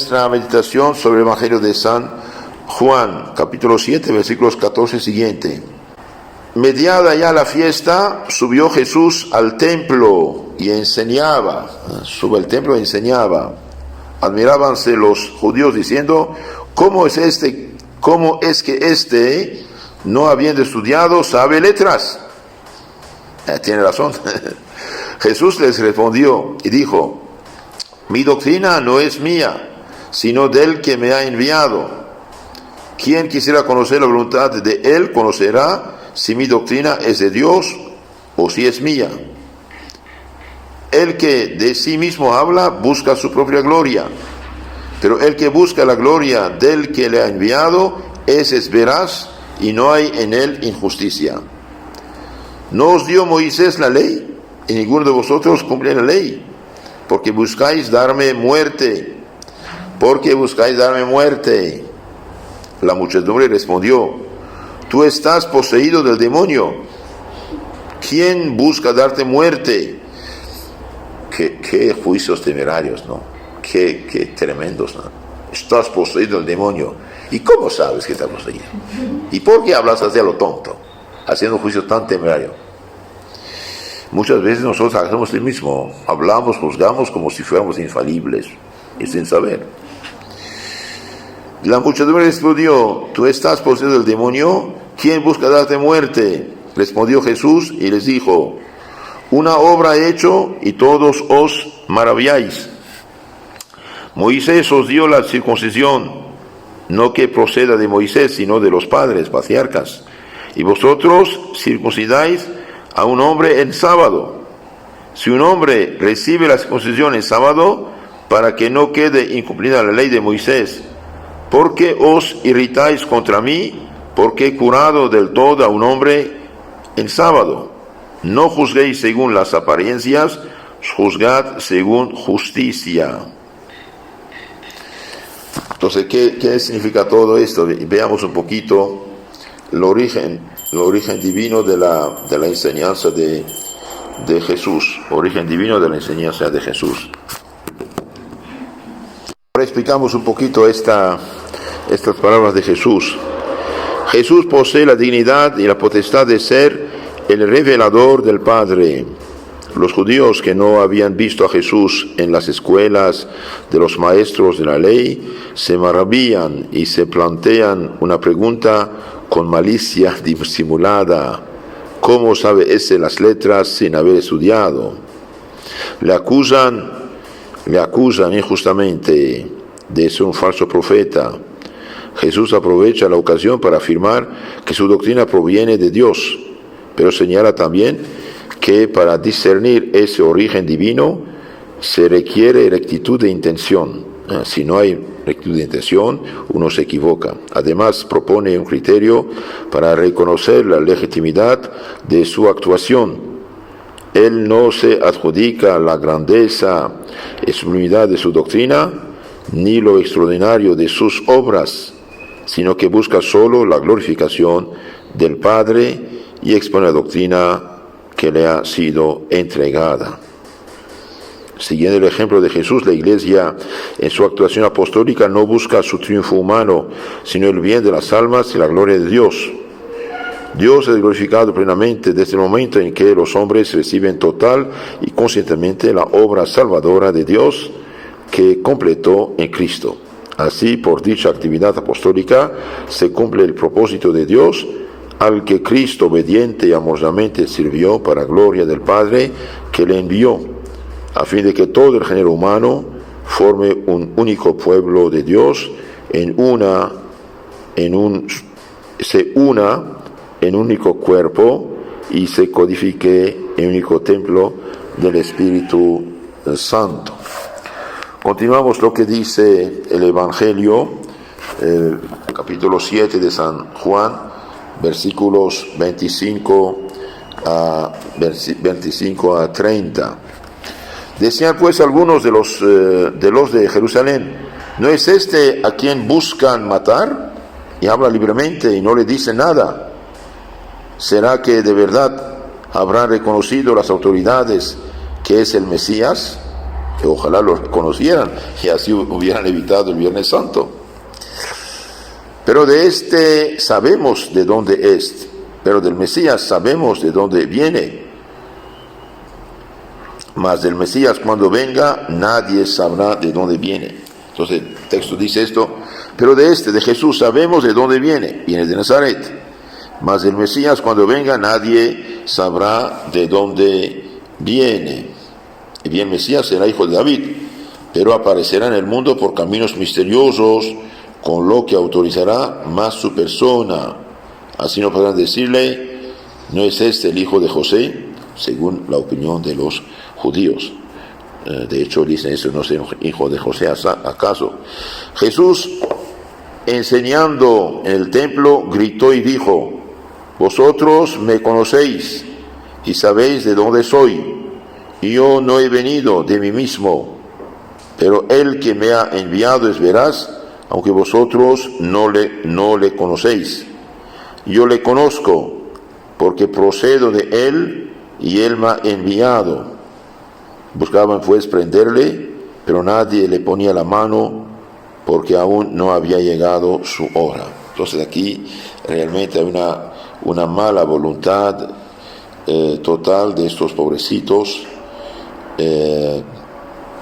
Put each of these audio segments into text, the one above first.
nuestra meditación sobre el Evangelio de San Juan, capítulo 7, versículos 14 siguiente. Mediada ya la fiesta, subió Jesús al templo y enseñaba. Sube al templo y enseñaba. Admirábanse los judíos diciendo, ¿cómo es que este, no habiendo estudiado, sabe letras? Tiene razón. Jesús les respondió y dijo, mi doctrina no es mía, sino del que me ha enviado. Quien quisiera conocer la voluntad de él, conocerá si mi doctrina es de Dios o si es mía. El que de sí mismo habla, busca su propia gloria. Pero el que busca la gloria del que le ha enviado, ese es veraz y no hay en él injusticia. ¿No os dio Moisés la ley? Y ninguno de vosotros cumple la ley. Porque buscáis darme muerte. La muchedumbre respondió, tú estás poseído del demonio. ¿Quién busca darte muerte? Qué juicios temerarios, ¿no? Qué tremendos, ¿no? Estás poseído del demonio. ¿Y cómo sabes que estás poseído? ¿Y por qué hablas así a lo tonto? Haciendo un juicio tan temerario. Muchas veces nosotros hacemos lo mismo. Hablamos, juzgamos como si fuéramos infalibles y sin saber. La muchedumbre respondió, tú estás poseído del demonio. ¿Quién busca darte muerte? Respondió Jesús y les dijo, una obra he hecho y todos os maravilláis. Moisés os dio la circuncisión, no que proceda de Moisés, sino de los padres, patriarcas. Y vosotros circuncidáis a un hombre en sábado. Si un hombre recibe la circuncisión en sábado, para que no quede incumplida la ley de Moisés, ¿por qué os irritáis contra mí? Porque he curado del todo a un hombre en sábado. No juzguéis según las apariencias, juzgad según justicia. Entonces, ¿qué significa todo esto? Veamos un poquito el origen divino de la enseñanza de Jesús. Origen divino de la enseñanza de Jesús. Ahora explicamos un poquito estas palabras de Jesús. Jesús posee la dignidad y la potestad de ser el revelador del Padre. Los judíos que no habían visto a Jesús en las escuelas de los maestros de la ley se maravillan y se plantean una pregunta con malicia disimulada. ¿Cómo sabe ese las letras sin haber estudiado? Le acusan injustamente de ser un falso profeta. Jesús aprovecha la ocasión para afirmar que su doctrina proviene de Dios, pero señala también que para discernir ese origen divino se requiere rectitud de intención. Si no hay rectitud de intención, uno se equivoca. Además, propone un criterio para reconocer la legitimidad de su actuación. Él no se adjudica la grandeza y sublimidad de su doctrina, ni lo extraordinario de sus obras, sino que busca solo la glorificación del Padre y expone la doctrina que le ha sido entregada. Siguiendo el ejemplo de Jesús, la Iglesia en su actuación apostólica no busca su triunfo humano, sino el bien de las almas y la gloria de Dios. Dios es glorificado plenamente desde el momento en que los hombres reciben total y conscientemente la obra salvadora de Dios que completó en Cristo. Así, por dicha actividad apostólica, se cumple el propósito de Dios, al que Cristo obediente y amorosamente sirvió para gloria del Padre que le envió, a fin de que todo el género humano forme un único pueblo de Dios, se una en un único cuerpo y se codifique en un único templo del Espíritu Santo. Continuamos lo que dice el Evangelio, el capítulo 7 de San Juan, versículos 25 a 30. Decían pues algunos de los de Jerusalén, ¿no es este a quien buscan matar? Y habla libremente y no le dice nada. ¿Será que de verdad habrán reconocido las autoridades que es el Mesías? Ojalá lo conocieran y así hubieran evitado el Viernes Santo. Pero de este sabemos de dónde es, pero del Mesías sabemos de dónde viene. Mas del Mesías cuando venga nadie sabrá de dónde viene. Entonces el texto dice esto, pero de Jesús sabemos de dónde viene de Nazaret. Mas del Mesías cuando venga nadie sabrá de dónde viene. Y bien, Mesías será hijo de David, pero aparecerá en el mundo por caminos misteriosos, con lo que autorizará más su persona. Así no podrán decirle, ¿no es este el hijo de José? Según la opinión de los judíos. De hecho, dicen eso, no es hijo de José, ¿acaso? Jesús, enseñando en el templo, gritó y dijo, vosotros me conocéis y sabéis de dónde soy. Yo no he venido de mí mismo, pero el que me ha enviado es veraz, aunque vosotros no le conocéis. Yo le conozco, porque procedo de él, y él me ha enviado. Buscaban pues prenderle, pero nadie le ponía la mano, porque aún no había llegado su hora. Entonces aquí realmente hay una mala voluntad total de estos pobrecitos,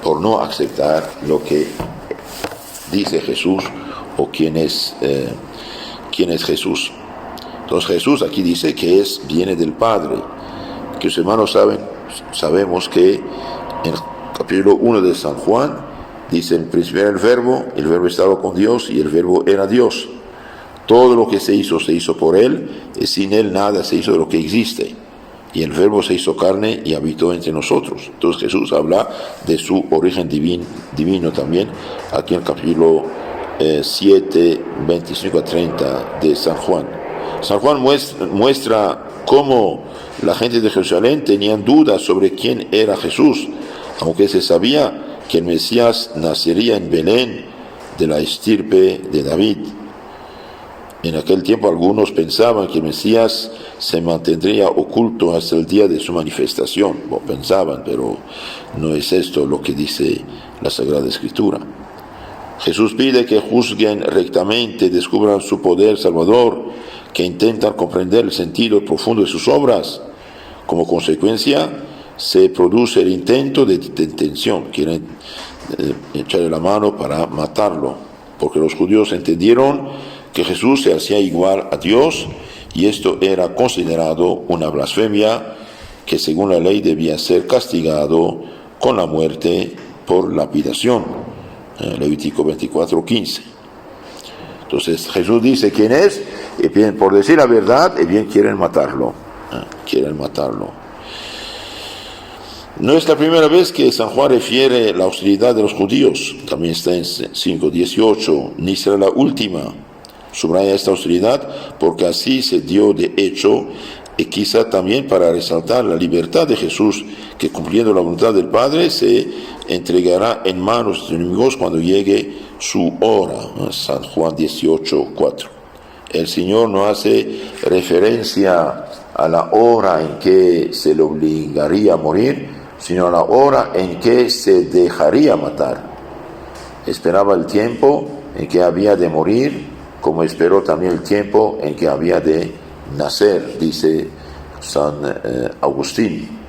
por no aceptar lo que dice Jesús o quién es Jesús. Entonces Jesús aquí dice que viene del Padre, que los hermanos sabemos que en el capítulo 1 de San Juan dice, en principio era el verbo estaba con Dios y el verbo era Dios. Todo lo que se hizo por él, y sin él nada se hizo de lo que existe. Y el verbo se hizo carne y habitó entre nosotros. Entonces Jesús habla de su origen divino también, aquí en el capítulo 7, 25 a 30 de San Juan. San Juan muestra cómo la gente de Jerusalén tenían dudas sobre quién era Jesús, aunque se sabía que el Mesías nacería en Belén, de la estirpe de David. En aquel tiempo algunos pensaban que el Mesías se mantendría oculto hasta el día de su manifestación. Pensaban, pero no es esto lo que dice la Sagrada Escritura. Jesús pide que juzguen rectamente, descubran su poder salvador, que intentan comprender el sentido profundo de sus obras. Como consecuencia, se produce el intento de detención. Quieren echarle la mano para matarlo, porque los judíos entendieron que Jesús se hacía igual a Dios, y esto era considerado una blasfemia que según la ley debía ser castigado con la muerte por lapidación. Levítico 24:15. Entonces Jesús dice quién es, y bien, por decir la verdad, y bien quieren matarlo. No es la primera vez que San Juan refiere la hostilidad de los judíos, también está en 5:18, ni será la última. Subraya esta hostilidad porque así se dio de hecho, y quizá también para resaltar la libertad de Jesús, que cumpliendo la voluntad del Padre se entregará en manos de sus enemigos cuando llegue su hora. San Juan 18:4. El Señor no hace referencia a la hora en que se le obligaría a morir, sino a la hora en que se dejaría matar. Esperaba el tiempo en que había de morir, como esperó también el tiempo en que había de nacer, dice San Agustín.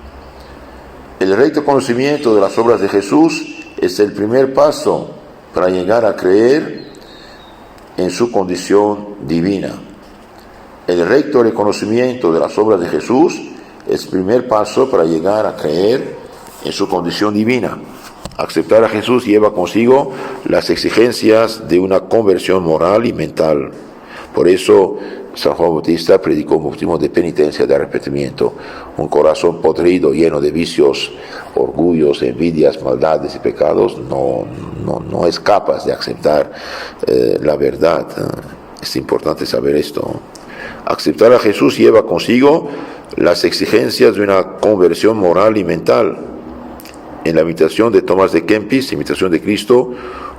El recto conocimiento de las obras de Jesús es el primer paso para llegar a creer en su condición divina. El recto reconocimiento de las obras de Jesús es el primer paso para llegar a creer en su condición divina. Aceptar a Jesús lleva consigo las exigencias de una conversión moral y mental. Por eso San Juan Bautista predicó un bautismo de penitencia, de arrepentimiento. Un corazón podrido, lleno de vicios, orgullos, envidias, maldades y pecados, no es capaz de aceptar la verdad. Es importante saber esto. Aceptar a Jesús lleva consigo las exigencias de una conversión moral y mental. En la imitación de Tomás de Kempis, Imitación de Cristo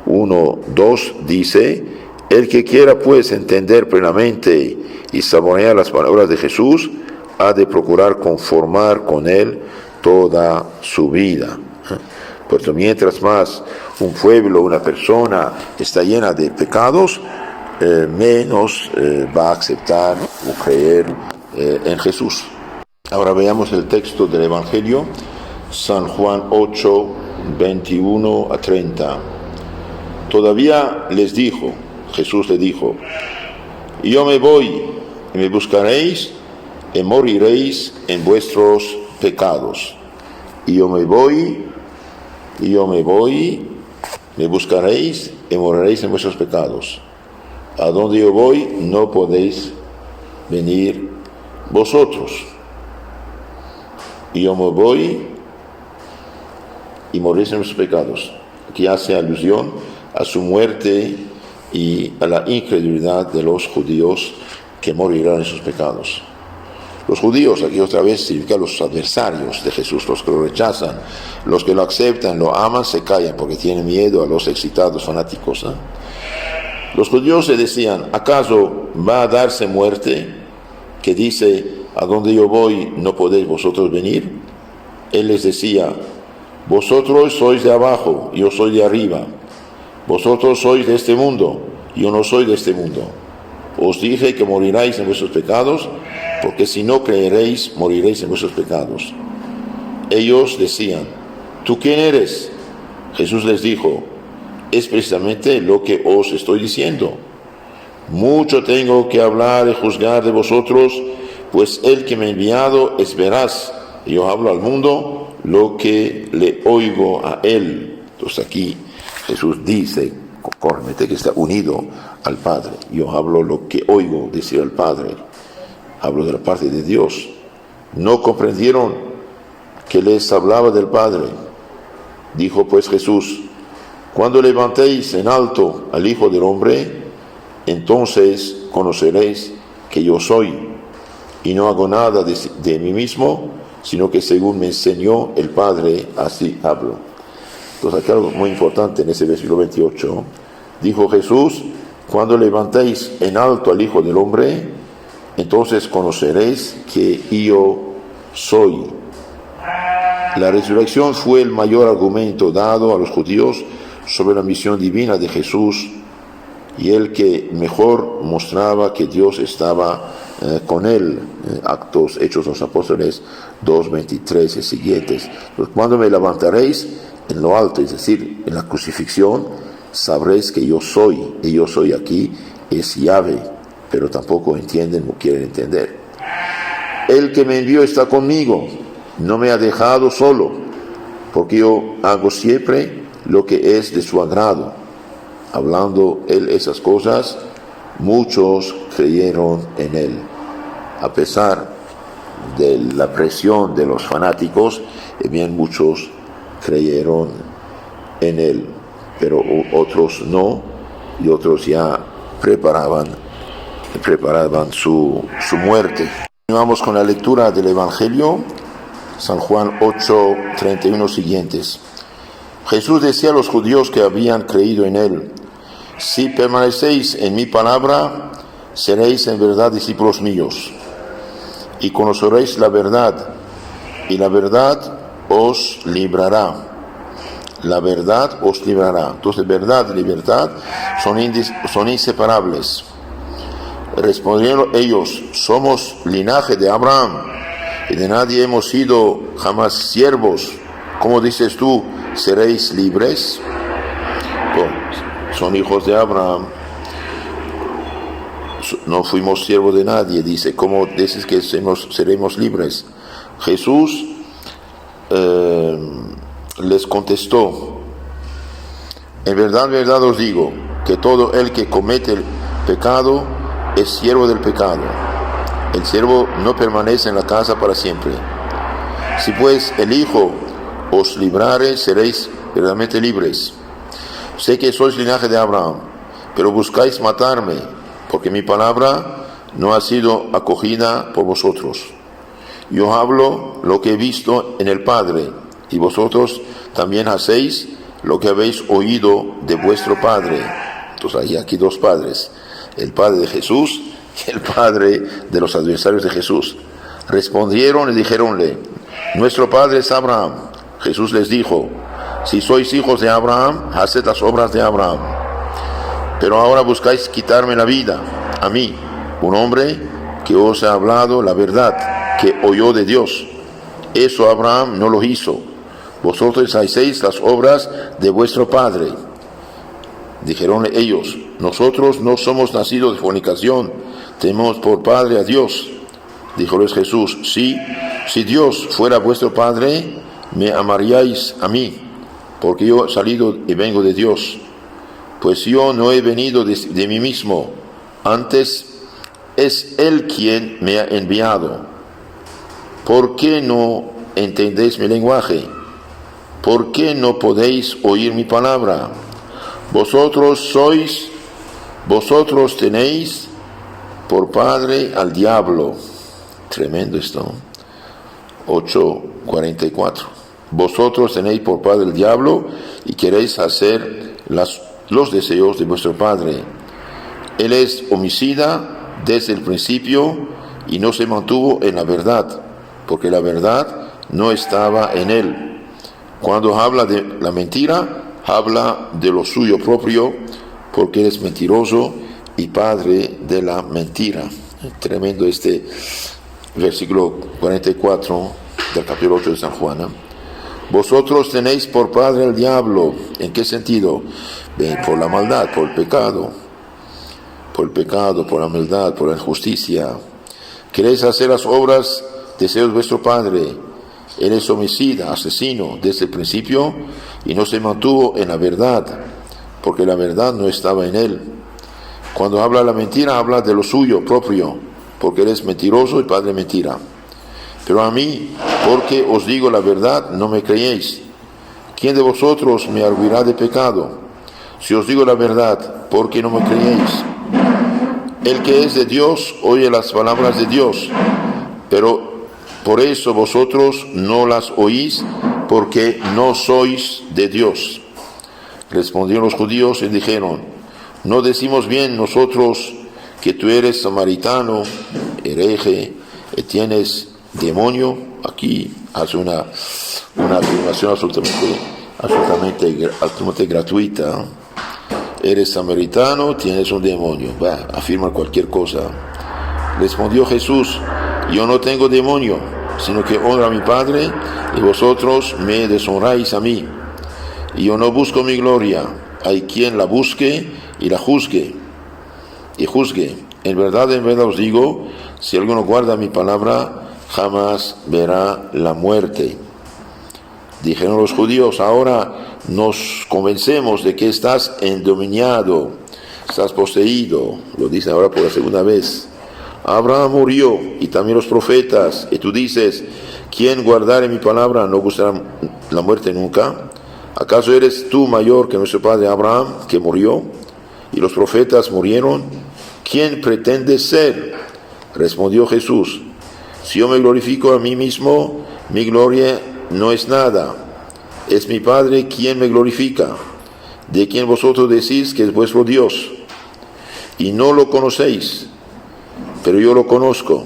1:2, dice: el que quiera pues entender plenamente y saborear las palabras de Jesús, ha de procurar conformar con él toda su vida. Puesto mientras más un pueblo, una persona está llena de pecados, menos va a aceptar o creer en Jesús. Ahora veamos el texto del Evangelio, San Juan 8, 21 a 30. Todavía les dijo, Jesús le dijo, yo me voy y me buscaréis y moriréis en vuestros pecados. Y yo me voy, me buscaréis y moriréis en vuestros pecados. A donde yo voy no podéis venir vosotros. Y yo me voy y moriréis en vuestros pecados. Aquí hace alusión a su muerte y a la incredulidad de los judíos que morirán en sus pecados. Los judíos, aquí otra vez, significa los adversarios de Jesús, los que lo rechazan, los que lo aceptan, lo aman, se callan porque tienen miedo a los excitados fanáticos. Los judíos se decían, ¿acaso va a darse muerte que dice, a donde yo voy no podéis vosotros venir? Él les decía, vosotros sois de abajo, yo soy de arriba. Vosotros sois de este mundo, yo no soy de este mundo. Os dije que moriráis en vuestros pecados, porque si no creeréis, moriréis en vuestros pecados. Ellos decían, ¿tú quién eres? Jesús les dijo, es precisamente lo que os estoy diciendo. Mucho tengo que hablar y juzgar de vosotros, pues el que me ha enviado es veraz. Yo hablo al mundo lo que le oigo a él. Entonces aquí Jesús dice, correctamente, que está unido al Padre. Yo hablo lo que oigo decir al Padre. Hablo de la parte de Dios. No comprendieron que les hablaba del Padre. Dijo pues Jesús, cuando levantéis en alto al Hijo del Hombre, entonces conoceréis que yo soy, y no hago nada de mí mismo, sino que según me enseñó el Padre, así hablo. Entonces, aquí algo muy importante en ese versículo 28. Dijo Jesús, cuando levantéis en alto al Hijo del Hombre, entonces conoceréis que yo soy. La resurrección fue el mayor argumento dado a los judíos sobre la misión divina de Jesús y el que mejor mostraba que Dios estaba con él. Hechos de los Apóstoles 2:23 y siguientes. Pues cuando me levantaréis en lo alto, es decir, en la crucifixión, sabréis que yo soy, y yo soy aquí es Yahvé, pero tampoco entienden o quieren entender. El que me envió está conmigo, no me ha dejado solo, porque yo hago siempre lo que es de su agrado. Hablando él esas cosas, muchos creyeron en él. A pesar de la presión de los fanáticos, bien muchos creyeron en él, pero otros no, y otros ya preparaban su muerte. Continuamos con la lectura del Evangelio, San Juan 8, 31 siguientes. Jesús decía a los judíos que habían creído en él, si permanecéis en mi palabra, seréis en verdad discípulos míos, y conoceréis la verdad, y la verdad os librará. La verdad os librará. Entonces, verdad y libertad son inseparables. Respondieron ellos, somos linaje de Abraham, y de nadie hemos sido jamás siervos. ¿Cómo dices tú, seréis libres? Pues, son hijos de Abraham. No fuimos siervos de nadie, dice. ¿Cómo dices que seremos libres? Jesús les contestó, en verdad os digo, que todo el que comete el pecado es siervo del pecado. El siervo no permanece en la casa para siempre. Si pues el Hijo os librare, seréis verdaderamente libres. Sé que sois linaje de Abraham, pero buscáis matarme, porque mi palabra no ha sido acogida por vosotros. Yo hablo lo que he visto en el Padre, y vosotros también hacéis lo que habéis oído de vuestro Padre. Entonces hay aquí dos padres, el Padre de Jesús y el Padre de los adversarios de Jesús. Respondieron y dijéronle, nuestro Padre es Abraham. Jesús les dijo, Si sois hijos de Abraham, haced las obras de Abraham. Pero ahora buscáis quitarme la vida, a mí, un hombre que os ha hablado la verdad, que oyó de Dios. Eso Abraham no lo hizo. Vosotros hacéis las obras de vuestro padre. Dijeron ellos: nosotros no somos nacidos de fornicación, tenemos por padre a Dios. Díjoles Jesús: si Dios fuera vuestro padre, me amaríais a mí, porque yo he salido y vengo de Dios. Pues yo no he venido de mí mismo, antes es Él quien me ha enviado. ¿Por qué no entendéis mi lenguaje? ¿Por qué no podéis oír mi palabra? Vosotros tenéis por padre al diablo. Tremendo esto. 8:44. Vosotros tenéis por padre el diablo y queréis hacer los deseos de vuestro padre. Él es homicida desde el principio y no se mantuvo en la verdad, porque la verdad no estaba en él. Cuando habla de la mentira, habla de lo suyo propio, porque él es mentiroso y padre de la mentira. Tremendo este versículo 44 del capítulo 8 de San Juan, ¿eh? Vosotros tenéis por padre el diablo. ¿En qué sentido? Por la maldad, por el pecado, por la maldad, por la injusticia. Queréis hacer las obras, deseos de vuestro padre. Él es homicida, asesino desde el principio y no se mantuvo en la verdad, porque la verdad no estaba en él. Cuando habla la mentira, habla de lo suyo propio, porque él es mentiroso y padre de mentira. Pero a mí, porque os digo la verdad, no me creéis. ¿Quién de vosotros me arguirá de pecado? Si os digo la verdad, ¿por qué no me creéis? El que es de Dios oye las palabras de Dios, pero por eso vosotros no las oís, porque no sois de Dios. Respondieron los judíos y dijeron: ¿no decimos bien nosotros que tú eres samaritano, hereje, y tienes demonio? Aquí hace una afirmación absolutamente gratuita. Eres samaritano, tienes un demonio. Afirma cualquier cosa. Respondió Jesús: yo no tengo demonio, sino que honro a mi Padre, y vosotros me deshonráis a mí. Y yo no busco mi gloria. Hay quien la busque y la juzgue. En verdad os digo, si alguno guarda mi palabra, jamás verá la muerte. Dijeron los judíos: ahora nos convencemos de que estás endemoniado, estás poseído. Lo dice ahora por la segunda vez. Abraham murió y también los profetas, y tú dices: quien guardare mi palabra no gustará la muerte nunca. ¿Acaso eres tú mayor que nuestro padre Abraham, que murió, y los profetas murieron? ¿Quién pretendes ser? Respondió Jesús: si yo me glorifico a mí mismo, mi gloria no es nada. Es mi Padre quien me glorifica, de quien vosotros decís que es vuestro Dios, y no lo conocéis, pero yo lo conozco.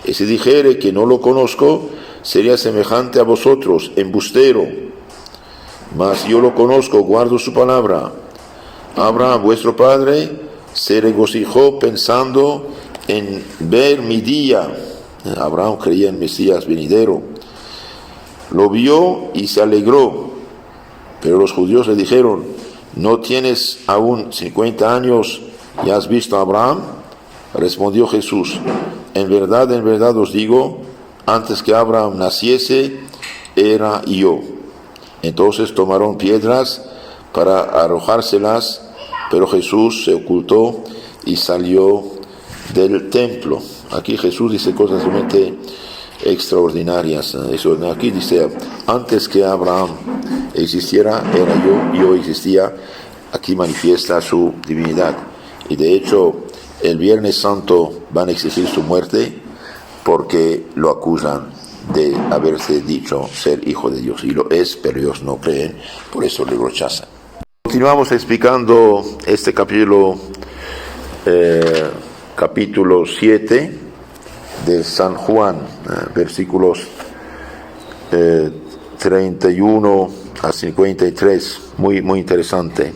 Y si dijere que no lo conozco, sería semejante a vosotros, embustero. Mas yo lo conozco, guardo su palabra. Abraham, vuestro padre, se regocijó pensando en ver mi día. Abraham creía en Mesías venidero. Lo vio y se alegró. Pero los judíos le dijeron: ¿no tienes aún 50 años y has visto a Abraham? Respondió Jesús: en verdad os digo, antes que Abraham naciese, era yo. Entonces tomaron piedras para arrojárselas, pero Jesús se ocultó y salió del templo. Aquí Jesús dice cosas realmente extraordinarias. Eso, aquí dice: antes que Abraham existiera, era yo existía. Aquí manifiesta su divinidad. Y de hecho, el Viernes Santo van a exigir su muerte porque lo acusan de haberse dicho ser hijo de Dios. Y lo es, pero ellos no creen, por eso le rechazan. Continuamos explicando este capítulo 7 de San Juan, versículos 31 a 53, muy interesante.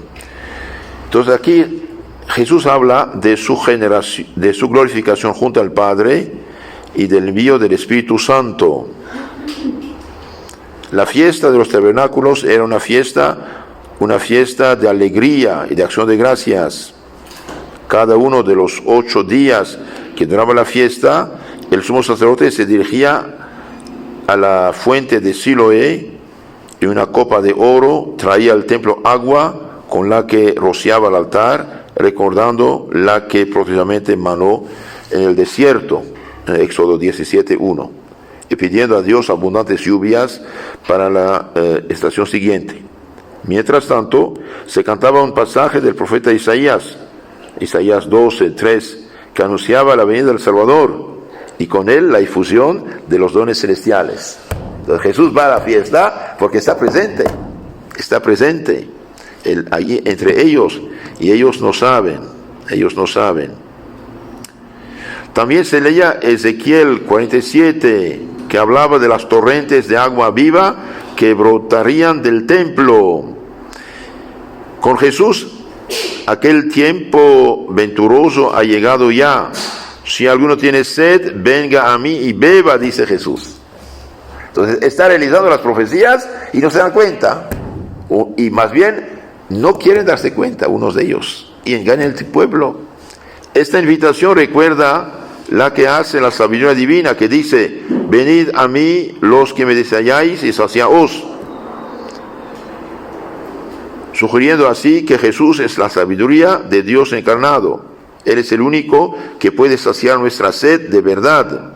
Entonces aquí Jesús habla de su generación, de su glorificación junto al Padre y del envío del Espíritu Santo. La fiesta de los tabernáculos era una fiesta de alegría y de acción de gracias. Cada uno de los 8 días que duraba la fiesta, el sumo sacerdote se dirigía a la fuente de Siloé y una copa de oro traía al templo agua con la que rociaba el altar, recordando la que profusamente manó en el desierto, en Éxodo 17:1, y pidiendo a Dios abundantes lluvias para la estación siguiente. Mientras tanto, se cantaba un pasaje del profeta Isaías 12:3, que anunciaba la venida del Salvador y con él la difusión de los dones celestiales. Entonces Jesús va a la fiesta porque está presente allí entre ellos, y ellos no saben. También se leía Ezequiel 47, que hablaba de las torrentes de agua viva que brotarían del templo. Con Jesús, aquel tiempo venturoso ha llegado ya. Si alguno tiene sed, venga a mí y beba, dice Jesús. Entonces está realizando las profecías y no se dan cuenta, y más bien no quieren darse cuenta unos de ellos, y engañan al pueblo. Esta invitación recuerda la que hace la sabiduría divina, que dice: venid a mí los que me deseáis y saciaos, sugiriendo así que Jesús es la sabiduría de Dios encarnado. Él es el único que puede saciar nuestra sed de verdad.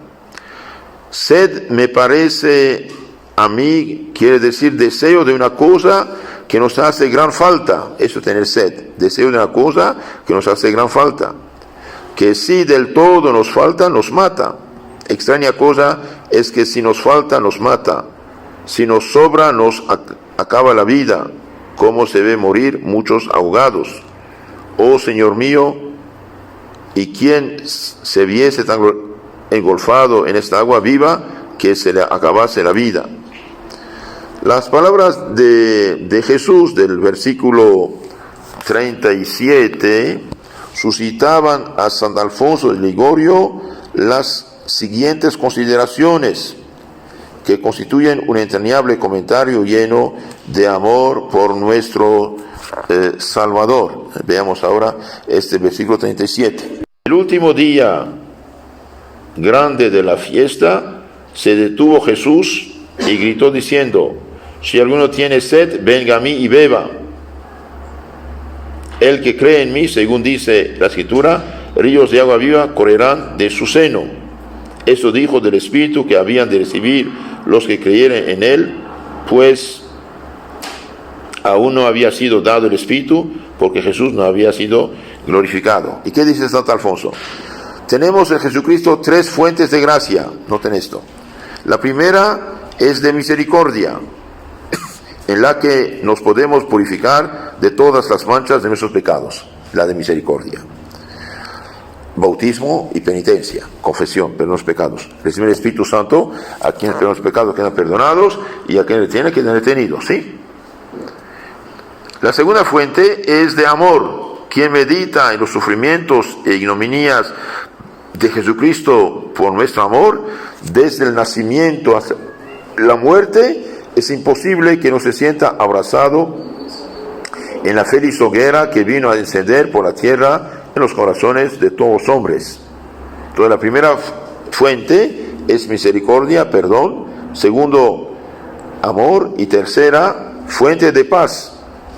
Sed, me parece a mí, quiere decir deseo de una cosa que nos hace gran falta. Eso es tener sed, deseo de una cosa que nos hace gran falta. Que si del todo nos falta, nos mata. Extraña cosa es que si nos falta, nos mata. Si nos sobra, nos acaba la vida, como se ve morir muchos ahogados. Oh Señor mío, ¿y quién se viese tan engolfado en esta agua viva que se le acabase la vida? Las palabras de Jesús del versículo 37 suscitaban a San Alfonso de Ligorio las siguientes consideraciones, que constituyen un entrañable comentario lleno de amor por nuestro Salvador. Veamos ahora este versículo 37. El último día grande de la fiesta se detuvo Jesús y gritó diciendo: si alguno tiene sed, venga a mí y beba. El que cree en mí, según dice la Escritura, ríos de agua viva correrán de su seno. Eso dijo del Espíritu que habían de recibir los que creyeren en él, pues aún no había sido dado el Espíritu, porque Jesús no había sido glorificado. ¿Y qué dice Santo Alfonso? Tenemos en Jesucristo 3 fuentes de gracia. Noten esto. La primera es de misericordia, en la que nos podemos purificar de todas las manchas de nuestros pecados. La de misericordia. Bautismo y penitencia, confesión, perdón de los pecados. Recibir el Espíritu Santo a quienes perdonan los pecados quedan perdonados, y a quienes tienen quedan detenidos, ¿sí? La segunda fuente es de amor. Quien medita en los sufrimientos e ignominias de Jesucristo por nuestro amor, desde el nacimiento hasta la muerte, es imposible que no se sienta abrazado en la feliz hoguera que vino a encender por la tierra en los corazones de todos los hombres. Entonces, la primera fuente es misericordia, perdón. Segundo, amor. Y tercera, fuente de paz.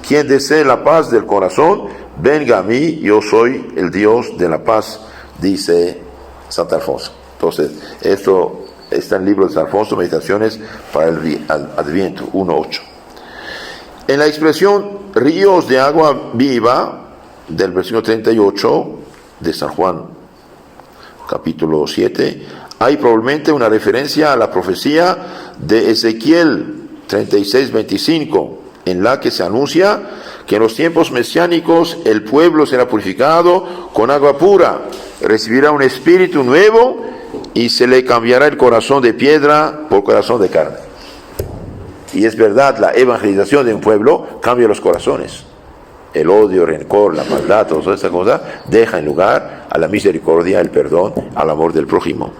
Quien desee la paz del corazón, venga a mí, yo soy el Dios de la paz, dice Santo Alfonso. Entonces, esto está en el libro de San Alfonso, Meditaciones para el Adviento, 1.8. En la expresión ríos de agua viva del versículo 38 de San Juan, capítulo 7, hay probablemente una referencia a la profecía de Ezequiel 36:25, en la que se anuncia que en los tiempos mesiánicos el pueblo será purificado con agua pura, recibirá un espíritu nuevo y se le cambiará el corazón de piedra por corazón de carne. y es verdad, la evangelización de un pueblo cambia los corazones. El odio, el rencor, la maldad, todas esas cosas dejan lugar a la misericordia, el perdón, al amor del prójimo.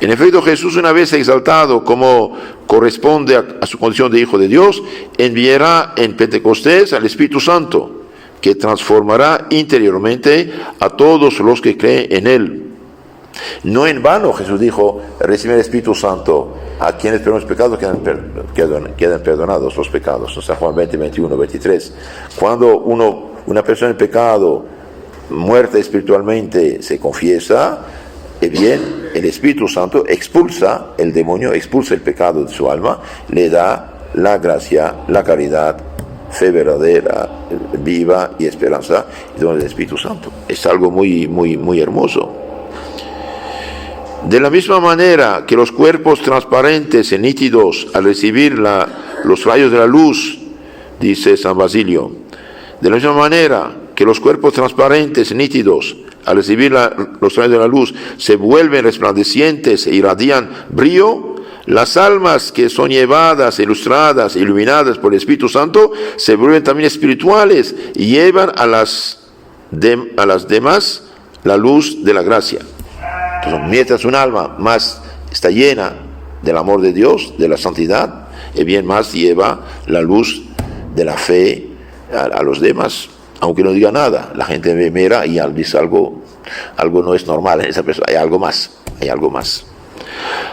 En efecto, Jesús, una vez exaltado como corresponde a su condición de Hijo de Dios, enviará en Pentecostés al Espíritu Santo, que transformará interiormente a todos los que creen en Él. No en vano Jesús dijo, recibe el Espíritu Santo, a quienes perdonan los pecados quedan perdonados los pecados. San Juan 20, 21, 23. Cuando una persona en pecado, muerta espiritualmente, se confiesa, bien, el Espíritu Santo expulsa el demonio, expulsa el pecado de su alma, le da la gracia, la caridad, fe verdadera, viva y esperanza, y don del Espíritu Santo. Es algo muy, muy, muy hermoso. De la misma manera que los cuerpos transparentes y nítidos al recibir los rayos de la luz, dice San Basilio, de la misma manera que los cuerpos transparentes y nítidos al recibir los rayos de la luz se vuelven resplandecientes e irradian brillo, las almas que son llevadas, ilustradas, iluminadas por el Espíritu Santo, se vuelven también espirituales y llevan a las demás la luz de la gracia. Entonces, mientras un alma más está llena del amor de Dios, de la santidad, bien más lleva la luz de la fe a los demás, aunque no diga nada. La gente me mira y dice algo no es normal en esa persona, hay algo más.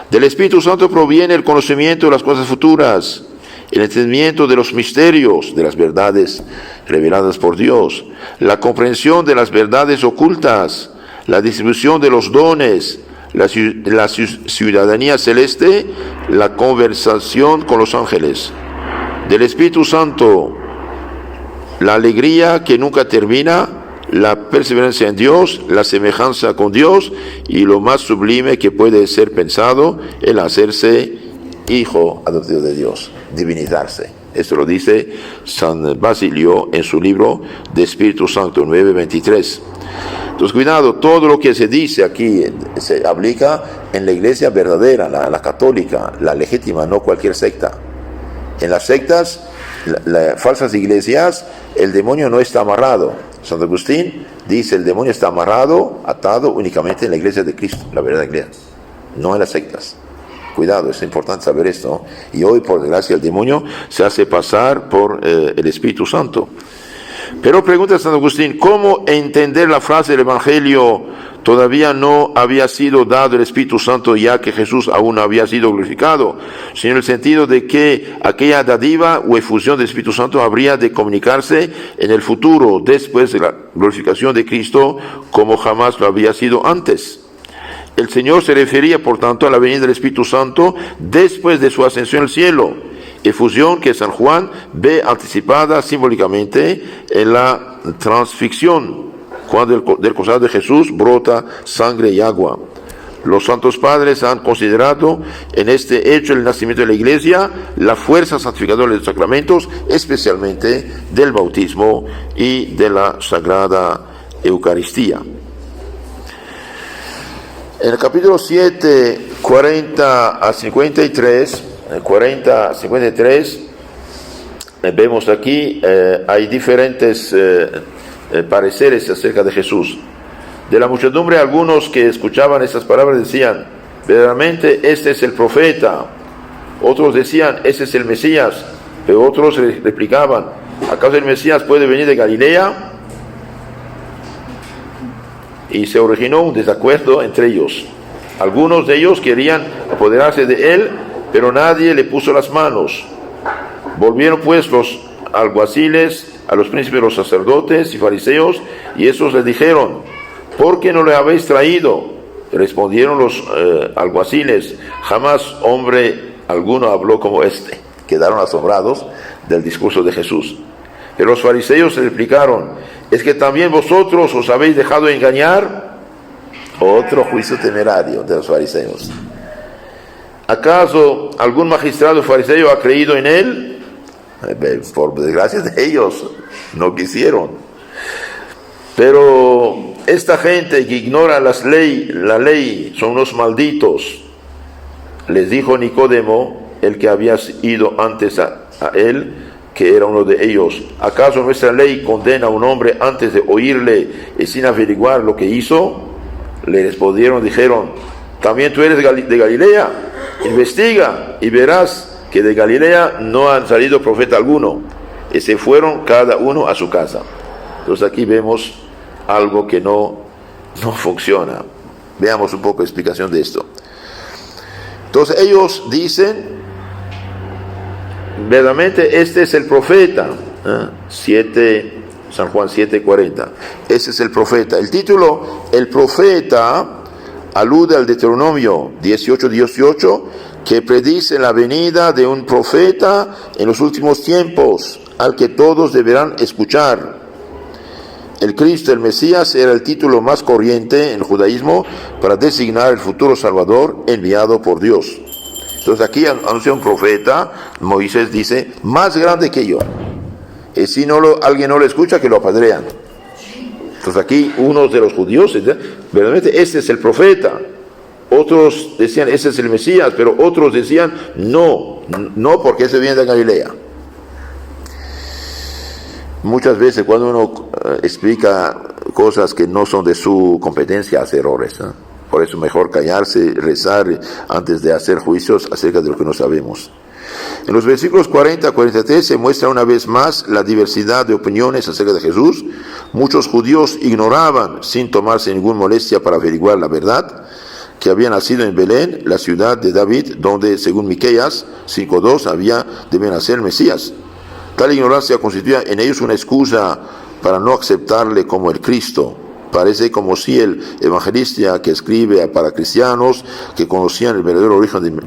Del Espíritu Santo proviene el conocimiento de las cosas futuras, el entendimiento de los misterios, de las verdades reveladas por Dios, la comprensión de las verdades ocultas, la distribución de los dones, la ciudadanía celeste, la conversación con los ángeles. Del Espíritu Santo, la alegría que nunca termina, la perseverancia en Dios, la semejanza con Dios y lo más sublime que puede ser pensado, el hacerse hijo adoptivo de Dios, divinizarse. Esto lo dice San Basilio en su libro de Espíritu Santo 9:23. Entonces, cuidado, todo lo que se dice aquí se aplica en la iglesia verdadera, la católica, la legítima, no cualquier secta. En las sectas, las falsas iglesias, el demonio no está amarrado. Santo Agustín dice, el demonio está atado únicamente en la iglesia de Cristo, la verdadera iglesia, no en las sectas. Cuidado, es importante saber esto. Y hoy, por desgracia, el demonio se hace pasar por el Espíritu Santo. Pero pregunta Santo Agustín, ¿cómo entender la frase del Evangelio? Todavía no había sido dado el Espíritu Santo, ya que Jesús aún no había sido glorificado, sino en el sentido de que aquella dádiva o efusión del Espíritu Santo habría de comunicarse en el futuro, después de la glorificación de Cristo, como jamás lo había sido antes. El Señor se refería, por tanto, a la venida del Espíritu Santo después de su ascensión al cielo, efusión que San Juan ve anticipada simbólicamente en la transfixión, cuando del costado de Jesús brota sangre y agua. Los santos padres han considerado en este hecho el nacimiento de la Iglesia la fuerza santificadora de los sacramentos, especialmente del bautismo y de la Sagrada Eucaristía. En el capítulo 7, 40 a 53, vemos aquí, hay diferentes pareceres acerca de Jesús. De la muchedumbre, algunos que escuchaban estas palabras decían, verdaderamente este es el profeta. Otros decían, este es el Mesías. Pero otros replicaban, ¿acaso el Mesías puede venir de Galilea? Y se originó un desacuerdo entre ellos. Algunos de ellos querían apoderarse de él, pero nadie le puso las manos. Volvieron pues los alguaciles a los príncipes, los sacerdotes y fariseos, y esos les dijeron, ¿por qué no le habéis traído? Respondieron los alguaciles, jamás hombre alguno habló como este. Quedaron asombrados del discurso de Jesús. Pero los fariseos se replicaron, ¿es que también vosotros os habéis dejado engañar? Otro juicio temerario de los fariseos. ¿Acaso algún magistrado fariseo ha creído en él? Por desgracia de ellos, no quisieron. Pero esta gente que ignora la ley, son unos malditos. Les dijo Nicodemo, el que había ido antes a él, que era uno de ellos: ¿acaso nuestra ley condena a un hombre antes de oírle y sin averiguar lo que hizo? Le respondieron, dijeron: ¿también tú eres de Galilea? Investiga y verás que de Galilea no ha salido profeta alguno. Y se fueron cada uno a su casa. Entonces aquí vemos algo que no funciona. Veamos un poco de explicación de esto. Entonces ellos dicen: verdaderamente este es el profeta. San Juan 7:40. Ese es el profeta. El título, el profeta, alude al Deuteronomio 18:18, que predice la venida de un profeta en los últimos tiempos, al que todos deberán escuchar. El Cristo, el Mesías, era el título más corriente en el judaísmo para designar el futuro Salvador enviado por Dios. Entonces aquí anuncia un profeta. Moisés dice: más grande que yo. Y si alguien no lo escucha, que lo apedrean. Entonces aquí unos de los judíos decían: verdaderamente este es el profeta. Otros decían: ese es el Mesías. Pero otros decían: no, porque ese viene de Galilea. Muchas veces cuando uno explica cosas que no son de su competencia, hace errores, ¿no? Por eso mejor callarse, rezar antes de hacer juicios acerca de lo que no sabemos. En los versículos 40 a 43 se muestra una vez más la diversidad de opiniones acerca de Jesús. Muchos judíos ignoraban, sin tomarse ninguna molestia para averiguar la verdad, que había nacido en Belén, la ciudad de David, donde, según Miqueas 5:2, debe nacer el Mesías. Tal ignorancia constituía en ellos una excusa para no aceptarle como el Cristo. Parece como si el evangelista que escribe para cristianos que conocían el verdadero origen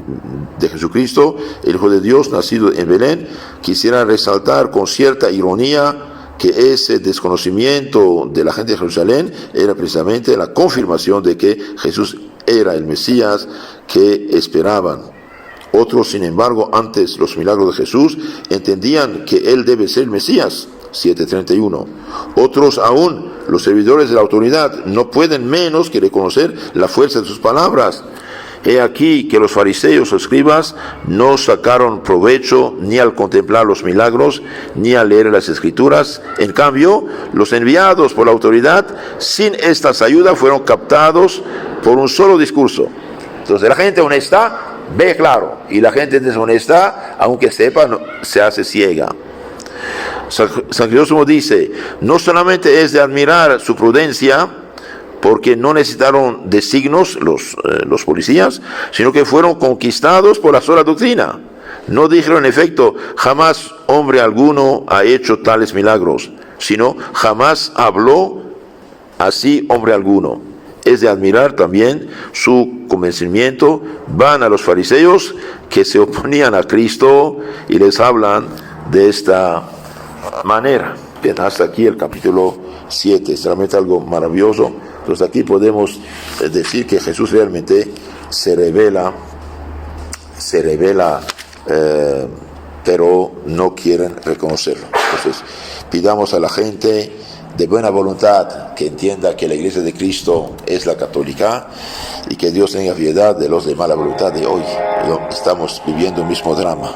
de Jesucristo, el Hijo de Dios nacido en Belén, quisiera resaltar con cierta ironía que ese desconocimiento de la gente de Jerusalén era precisamente la confirmación de que Jesús era el Mesías que esperaban. Otros, sin embargo, antes los milagros de Jesús, entendían que Él debe ser el Mesías. 7:31. Otros aún, los servidores de la autoridad, no pueden menos que reconocer la fuerza de sus palabras. He aquí que los fariseos o escribas no sacaron provecho ni al contemplar los milagros, ni al leer las escrituras. En cambio, los enviados por la autoridad, sin estas ayudas, fueron captados por un solo discurso. Entonces la gente honesta ve claro, y la gente deshonesta, aunque sepa, se hace ciega. San Crisóstomo dice: no solamente es de admirar su prudencia, porque no necesitaron de signos los policías, sino que fueron conquistados por la sola doctrina. No dijeron en efecto: jamás hombre alguno ha hecho tales milagros, sino jamás habló así hombre alguno. Es de admirar también su convencimiento. Van a los fariseos que se oponían a Cristo y les hablan de esta manera. Bien, hasta aquí el capítulo 7, es realmente algo maravilloso. Entonces aquí podemos decir que Jesús realmente se revela, pero no quieren reconocerlo. Entonces pidamos a la gente de buena voluntad que entienda que la Iglesia de Cristo es la católica, y que Dios tenga piedad de los de mala voluntad de hoy. Estamos viviendo el mismo drama.